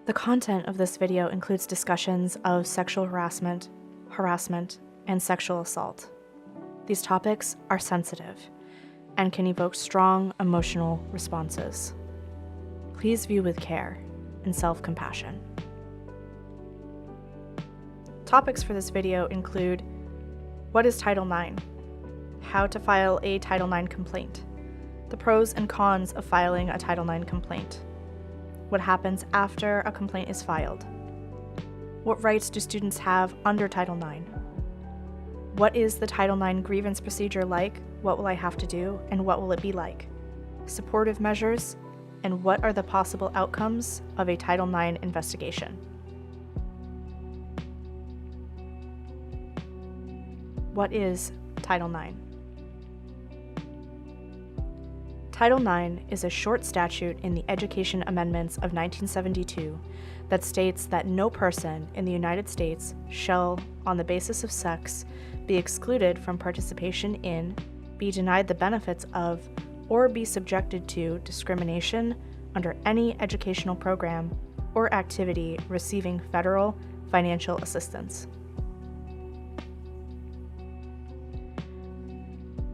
The content of this video includes discussions of sexual harassment, and sexual assault. These topics are sensitive and can evoke strong emotional responses. Please view with care and self-compassion. Topics for this video include: what is Title IX? How to file a Title IX complaint. The pros and cons of filing a Title IX complaint. What happens after a complaint is filed? What rights do students have under Title IX? What is the Title IX grievance procedure like? What will I have to do, and what will it be like? Supportive measures, and what are the possible outcomes of a Title IX investigation? What is Title IX? Title IX is a short statute in the Education Amendments of 1972 that states that no person in the United States shall, on the basis of sex, be excluded from participation in, be denied the benefits of, or be subjected to discrimination under any educational program or activity receiving federal financial assistance.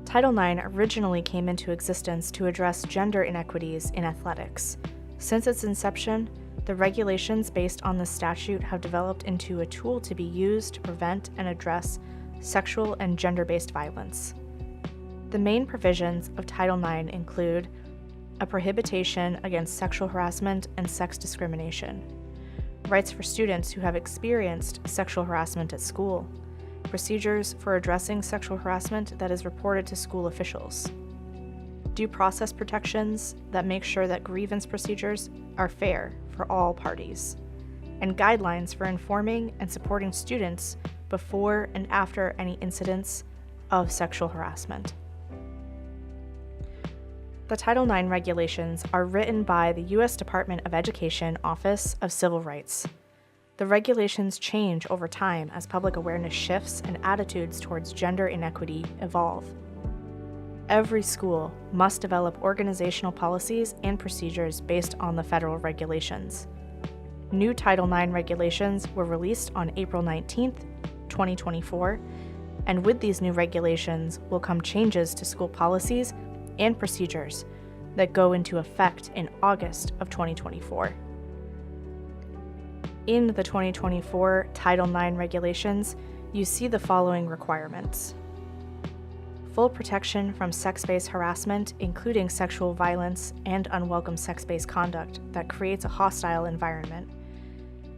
Title IX originally came into existence to address gender inequities in athletics. Since its inception, the regulations based on the statute have developed into a tool to be used to prevent and address sexual and gender-based violence. The main provisions of Title IX include a prohibition against sexual harassment and sex discrimination, rights for students who have experienced sexual harassment at school, procedures for addressing sexual harassment that is reported to school officials, due process protections that make sure that grievance procedures are fair for all parties, and guidelines for informing and supporting students before and after any incidents of sexual harassment. The Title IX regulations are written by the U.S. Department of Education Office of Civil Rights. The regulations change over time as public awareness shifts and attitudes towards gender inequity evolve. Every school must develop organizational policies and procedures based on the federal regulations. New Title IX regulations were released on April 19, 2024, and with these new regulations will come changes to school policies and procedures that go into effect in August of 2024. In the 2024 Title IX regulations, you see the following requirements: full protection from sex-based harassment, including sexual violence and unwelcome sex-based conduct that creates a hostile environment,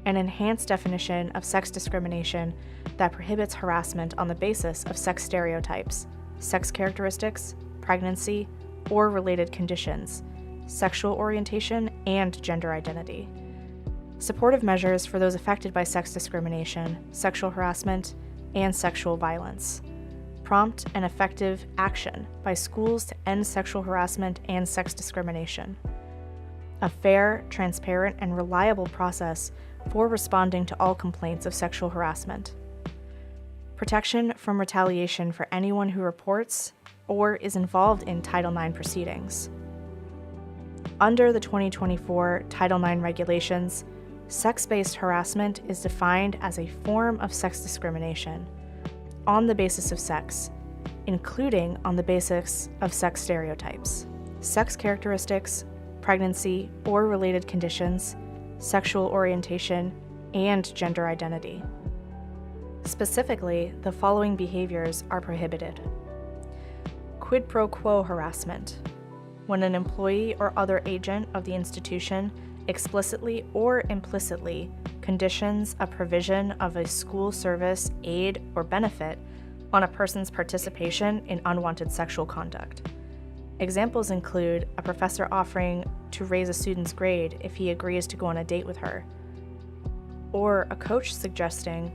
an enhanced definition of sex discrimination that prohibits harassment on the basis of sex stereotypes, sex characteristics, pregnancy, or related conditions, sexual orientation, and gender identity. Supportive measures for those affected by sex discrimination, sexual harassment, and sexual violence. Prompt and effective action by schools to end sexual harassment and sex discrimination. A fair, transparent, and reliable process for responding to all complaints of sexual harassment. Protection from retaliation for anyone who reports or is involved in Title IX proceedings. Under the 2024 Title IX regulations, sex-based harassment is defined as a form of sex discrimination on the basis of sex, including on the basis of sex stereotypes, sex characteristics, pregnancy or related conditions, sexual orientation, and gender identity. Specifically, the following behaviors are prohibited: quid pro quo harassment, when an employee or other agent of the institution explicitly or implicitly conditions a provision of a school service, aid, or benefit on a person's participation in unwanted sexual conduct. Examples include a professor offering to raise a student's grade if he agrees to go on a date with her, or a coach suggesting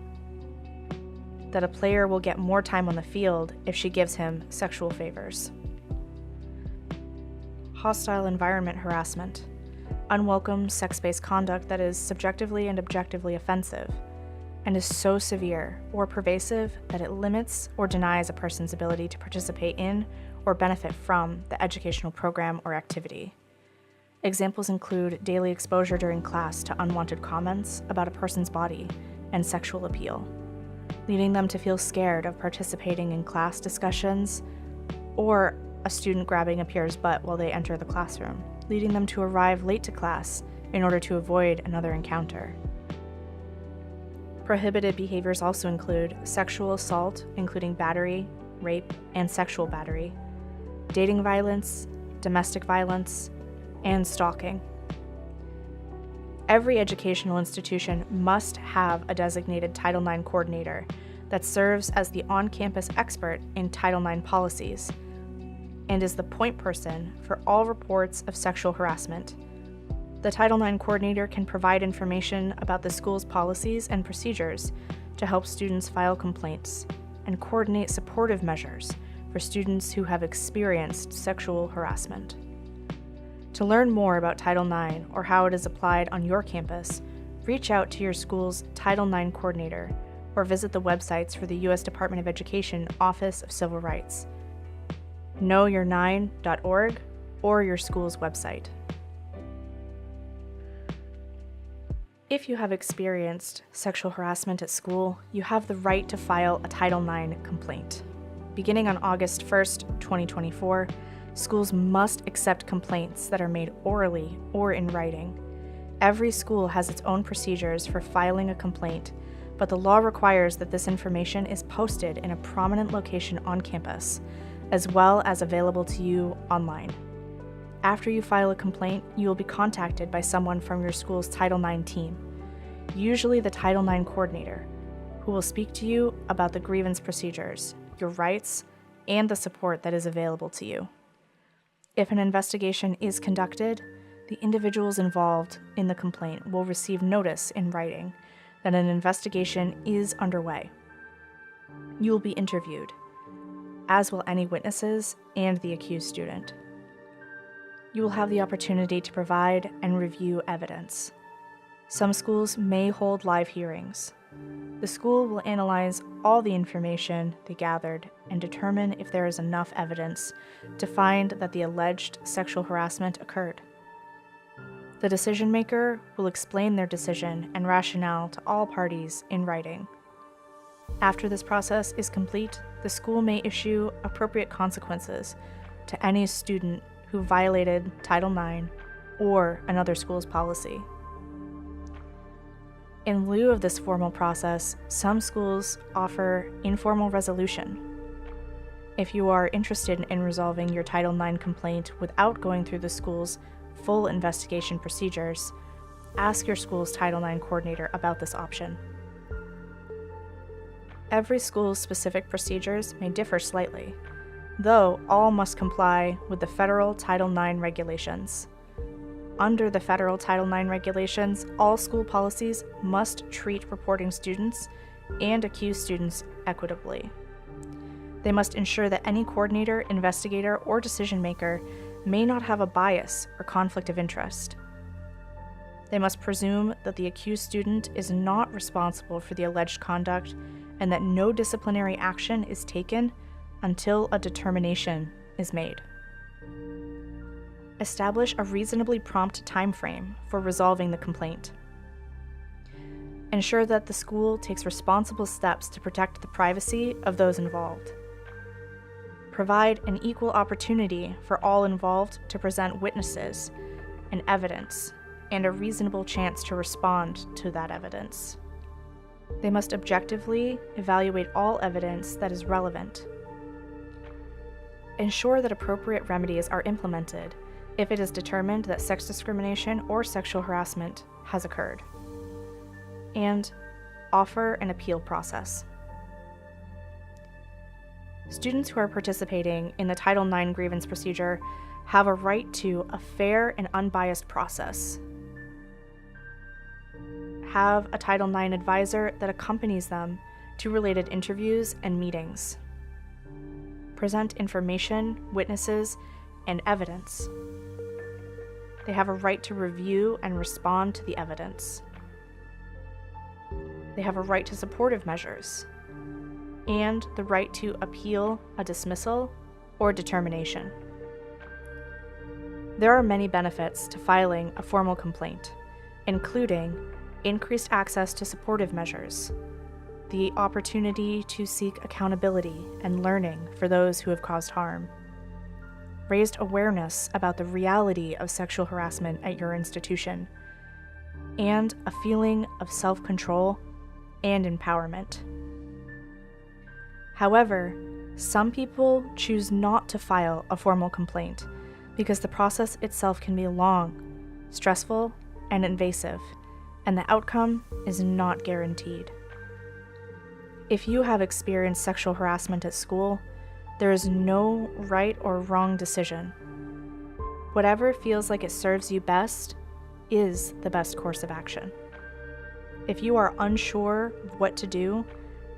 that a player will get more time on the field if she gives him sexual favors. Hostile environment harassment, unwelcome sex-based conduct that is subjectively and objectively offensive and is so severe or pervasive that it limits or denies a person's ability to participate in or benefit from the educational program or activity. Examples include daily exposure during class to unwanted comments about a person's body and sexual appeal, leading them to feel scared of participating in class discussions, or a student grabbing a peer's butt while they enter the classroom, leading them to arrive late to class in order to avoid another encounter. Prohibited behaviors also include sexual assault, including battery, rape, and sexual battery, dating violence, domestic violence, and stalking. Every educational institution must have a designated Title IX coordinator that serves as the on-campus expert in Title IX policies and is the point person for all reports of sexual harassment. The Title IX coordinator can provide information about the school's policies and procedures to help students file complaints and coordinate supportive measures for students who have experienced sexual harassment. To learn more about Title IX or how it is applied on your campus, reach out to your school's Title IX coordinator or visit the websites for the U.S. Department of Education Office of Civil Rights, knowyour9.org, or your school's website. If you have experienced sexual harassment at school, you have the right to file a Title IX complaint. Beginning on August 1st, 2024, schools must accept complaints that are made orally or in writing. Every school has its own procedures for filing a complaint, but the law requires that this information is posted in a prominent location on campus, as well as available to you online. After you file a complaint, you will be contacted by someone from your school's Title IX team, usually the Title IX coordinator, who will speak to you about the grievance procedures, your rights, and the support that is available to you. If an investigation is conducted, the individuals involved in the complaint will receive notice in writing that an investigation is underway. You will be interviewed, as will any witnesses and the accused student. You will have the opportunity to provide and review evidence. Some schools may hold live hearings. The school will analyze all the information they gathered and determine if there is enough evidence to find that the alleged sexual harassment occurred. The decision maker will explain their decision and rationale to all parties in writing. After this process is complete, the school may issue appropriate consequences to any student who violated Title IX or another school's policy. In lieu of this formal process, some schools offer informal resolution. If you are interested in resolving your Title IX complaint without going through the school's full investigation procedures, ask your school's Title IX coordinator about this option. Every school's specific procedures may differ slightly, though all must comply with the federal Title IX regulations. Under the federal Title IX regulations, all school policies must treat reporting students and accused students equitably. They must ensure that any coordinator, investigator, or decision maker may not have a bias or conflict of interest. They must presume that the accused student is not responsible for the alleged conduct and that no disciplinary action is taken until a determination is made. Establish a reasonably prompt time frame for resolving the complaint. Ensure that the school takes responsible steps to protect the privacy of those involved. Provide an equal opportunity for all involved to present witnesses and evidence, and a reasonable chance to respond to that evidence. They must objectively evaluate all evidence that is relevant. Ensure that appropriate remedies are implemented if it is determined that sex discrimination or sexual harassment has occurred. And offer an appeal process. Students who are participating in the Title IX grievance procedure have a right to a fair and unbiased process. Have a Title IX advisor that accompanies them to related interviews and meetings. Present information, witnesses, and evidence. They have a right to review and respond to the evidence. They have a right to supportive measures and the right to appeal a dismissal or determination. There are many benefits to filing a formal complaint, including increased access to supportive measures, the opportunity to seek accountability and learning for those who have caused harm, raised awareness about the reality of sexual harassment at your institution, and a feeling of self-control and empowerment. However, some people choose not to file a formal complaint because the process itself can be long, stressful, and invasive, and the outcome is not guaranteed. If you have experienced sexual harassment at school, there is no right or wrong decision. Whatever feels like it serves you best is the best course of action. If you are unsure of what to do,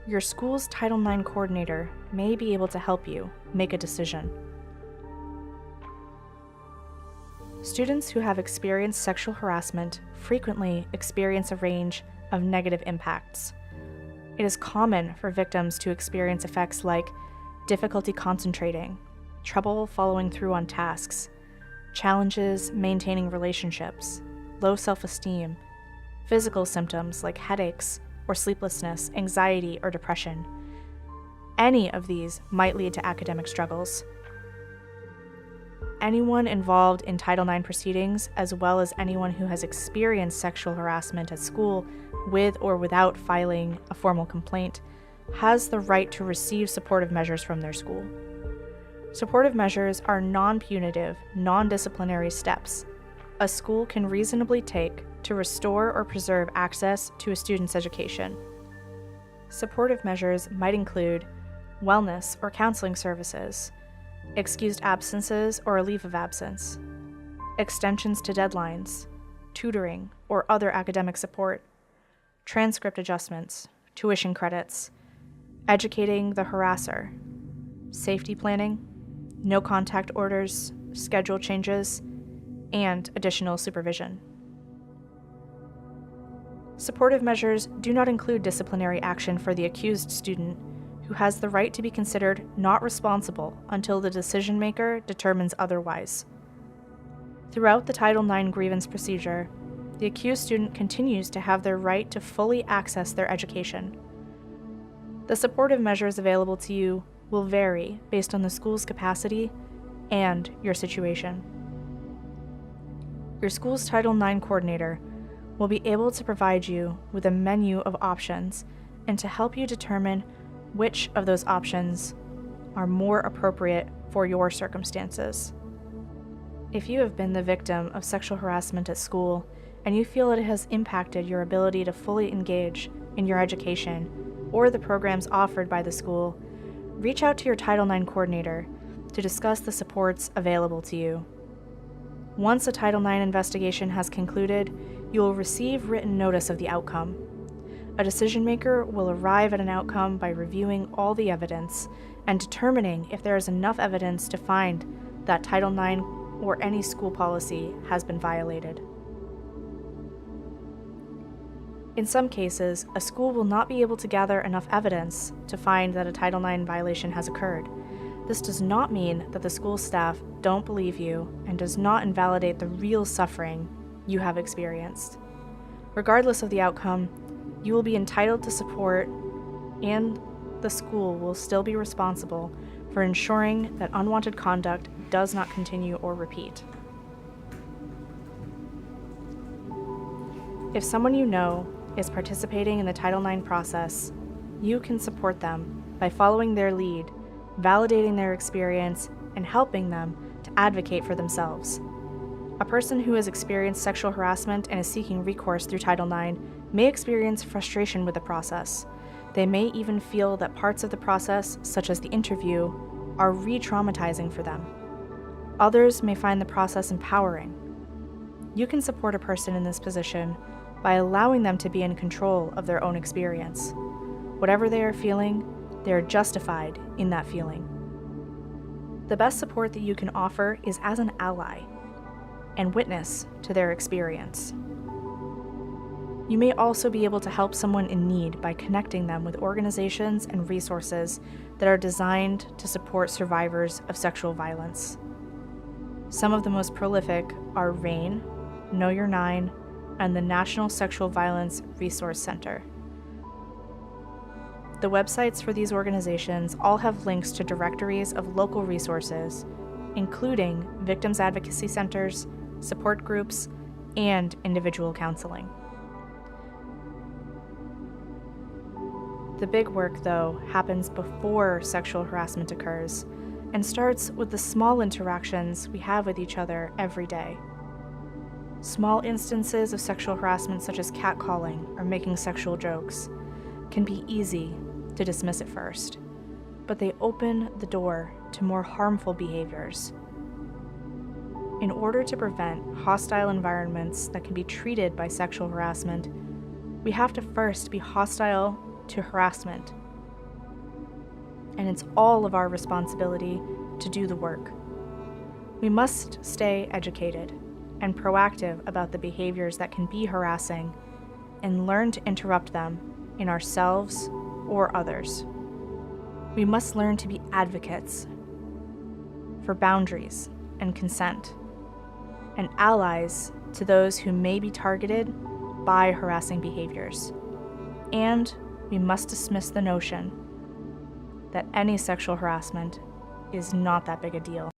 your school's Title IX coordinator may be able to help you make a decision. Students who have experienced sexual harassment frequently experience a range of negative impacts. It is common for victims to experience effects like difficulty concentrating, trouble following through on tasks, challenges maintaining relationships, low self-esteem, physical symptoms like headaches or sleeplessness, anxiety, or depression. Any of these might lead to academic struggles. Anyone involved in Title IX proceedings, as well as anyone who has experienced sexual harassment at school with or without filing a formal complaint, has the right to receive supportive measures from their school. Supportive measures are non-punitive, non-disciplinary steps a school can reasonably take to restore or preserve access to a student's education. Supportive measures might include wellness or counseling services, excused absences or a leave of absence, extensions to deadlines, tutoring or other academic support, transcript adjustments, tuition credits, educating the harasser, safety planning, no contact orders, schedule changes, and additional supervision. Supportive measures do not include disciplinary action for the accused student, who has the right to be considered not responsible until the decision maker determines otherwise. Throughout the Title IX grievance procedure, the accused student continues to have their right to fully access their education. The supportive measures available to you will vary based on the school's capacity and your situation. Your school's Title IX coordinator will be able to provide you with a menu of options and to help you determine which of those options are more appropriate for your circumstances. If you have been the victim of sexual harassment at school and you feel it has impacted your ability to fully engage in your education or the programs offered by the school, reach out to your Title IX coordinator to discuss the supports available to you. Once a Title IX investigation has concluded, you will receive written notice of the outcome. A decision maker will arrive at an outcome by reviewing all the evidence and determining if there is enough evidence to find that Title IX or any school policy has been violated. In some cases, a school will not be able to gather enough evidence to find that a Title IX violation has occurred. This does not mean that the school staff don't believe you and does not invalidate the real suffering you have experienced. Regardless of the outcome, you will be entitled to support, and the school will still be responsible for ensuring that unwanted conduct does not continue or repeat. If someone you know is participating in the Title IX process, you can support them by following their lead, validating their experience, and helping them to advocate for themselves. A person who has experienced sexual harassment and is seeking recourse through Title IX may experience frustration with the process. They may even feel that parts of the process, such as the interview, are re-traumatizing for them. Others may find the process empowering. You can support a person in this position by allowing them to be in control of their own experience. Whatever they are feeling, they are justified in that feeling. The best support that you can offer is as an ally and witness to their experience. You may also be able to help someone in need by connecting them with organizations and resources that are designed to support survivors of sexual violence. Some of the most prolific are RAINN, Know Your 9, and the National Sexual Violence Resource Center. The websites for these organizations all have links to directories of local resources, including victims' advocacy centers, support groups, and individual counseling. The big work, though, happens before sexual harassment occurs and starts with the small interactions we have with each other every day. Small instances of sexual harassment, such as catcalling or making sexual jokes, can be easy to dismiss at first, but they open the door to more harmful behaviors. In order to prevent hostile environments that can be treated by sexual harassment, we have to first be hostile to harassment. And it's all of our responsibility to do the work. We must stay educated and proactive about the behaviors that can be harassing and learn to interrupt them in ourselves or others. We must learn to be advocates for boundaries and consent, and allies to those who may be targeted by harassing behaviors. And we must dismiss the notion that any sexual harassment is not that big a deal.